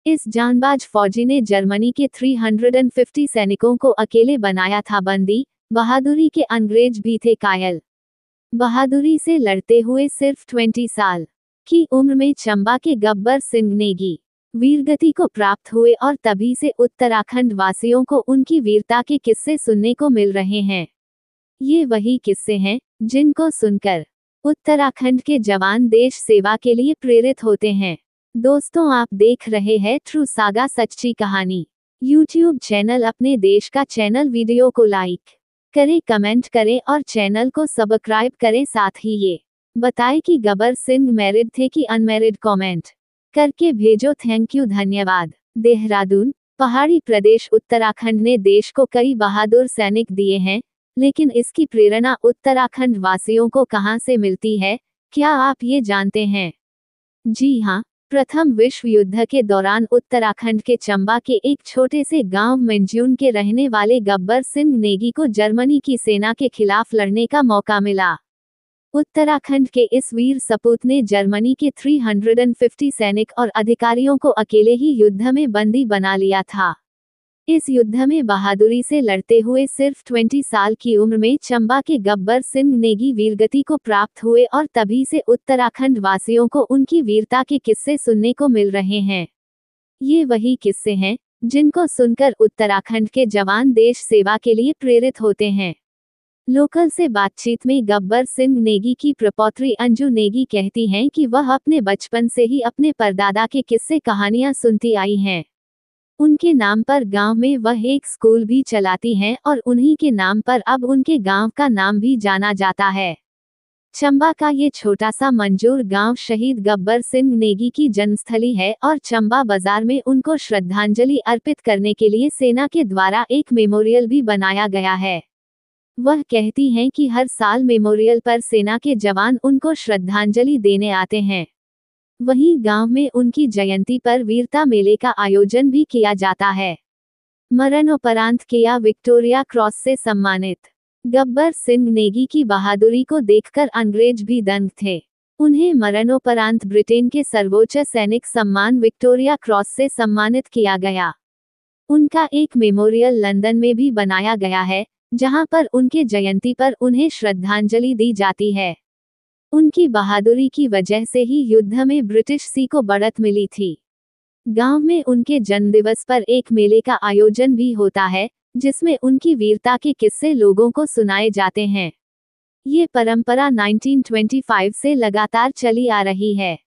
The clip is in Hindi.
इस जांबाज फौजी ने जर्मनी के 350 सैनिकों को अकेले बनाया था बंदी, बहादुरी के अंग्रेज भी थे कायल। बहादुरी से लड़ते हुए सिर्फ 20 साल की उम्र में चंबा के गब्बर सिंह नेगी वीरगति को प्राप्त हुए और तभी से उत्तराखंड वासियों को उनकी वीरता के किस्से सुनने को मिल रहे हैं। ये वही किस्से हैं जिनको सुनकर उत्तराखंड के जवान देश सेवा के लिए प्रेरित होते हैं। दोस्तों, आप देख रहे हैं ट्रू सागा सच्ची कहानी यूट्यूब चैनल। अपने देश का चैनल, वीडियो को लाइक करें, कमेंट करें और चैनल को सब्सक्राइब करें। साथ ही ये बताएं कि गब्बर सिंह मैरिड थे कि अनमैरिड। कमेंट करके भेजो। थैंक यू, धन्यवाद। देहरादून। पहाड़ी प्रदेश उत्तराखंड ने देश को कई बहादुर सैनिक दिए हैं, लेकिन इसकी प्रेरणा उत्तराखंड वासियों को कहां से मिलती है, क्या आप ये जानते हैं? जी हां, प्रथम विश्व युद्ध के दौरान उत्तराखंड के चंबा के एक छोटे से गांव मंजून के रहने वाले गब्बर सिंह नेगी को जर्मनी की सेना के खिलाफ लड़ने का मौका मिला। उत्तराखंड के इस वीर सपूत ने जर्मनी के 350 सैनिक और अधिकारियों को अकेले ही युद्ध में बंदी बना लिया था। इस युद्ध में बहादुरी से लड़ते हुए सिर्फ 20 साल की उम्र में चंबा के गब्बर सिंह नेगी वीरगति को प्राप्त हुए और तभी से उत्तराखंड वासियों को उनकी वीरता के किस्से सुनने को मिल रहे हैं। ये वही किस्से हैं जिनको सुनकर उत्तराखंड के जवान देश सेवा के लिए प्रेरित होते हैं। लोकल से बातचीत में गब्बर सिंह नेगी की प्रपौत्री अंजू नेगी कहती हैं कि वह अपने बचपन से ही अपने परदादा के किस्से कहानियां सुनती आई हैं। उनके नाम पर गांव में वह एक स्कूल भी चलाती हैं और उन्हीं के नाम पर अब उनके गांव का नाम भी जाना जाता है। चंबा का ये छोटा सा मंजूर गांव शहीद गब्बर सिंह नेगी की जन्मस्थली है और चंबा बाजार में उनको श्रद्धांजलि अर्पित करने के लिए सेना के द्वारा एक मेमोरियल भी बनाया गया है। वह कहती हैं कि हर साल मेमोरियल पर सेना के जवान उनको श्रद्धांजलि देने आते हैं। वहीं गांव में उनकी जयंती पर वीरता मेले का आयोजन भी किया जाता है। मरणोपरांत किया विक्टोरिया क्रॉस से सम्मानित। गब्बर सिंह नेगी की बहादुरी को देखकर अंग्रेज भी दंग थे। उन्हें मरणोपरांत ब्रिटेन के सर्वोच्च सैनिक सम्मान विक्टोरिया क्रॉस से सम्मानित किया गया। उनका एक मेमोरियल लंदन में भी बनाया गया है, जहां पर उनके जयंती पर उन्हें श्रद्धांजलि दी जाती है। उनकी बहादुरी की वजह से ही युद्ध में ब्रिटिश सी को बढ़त मिली थी। गांव में उनके जन्मदिवस पर एक मेले का आयोजन भी होता है, जिसमें उनकी वीरता के किस्से लोगों को सुनाए जाते हैं। ये परंपरा 1925 से लगातार चली आ रही है।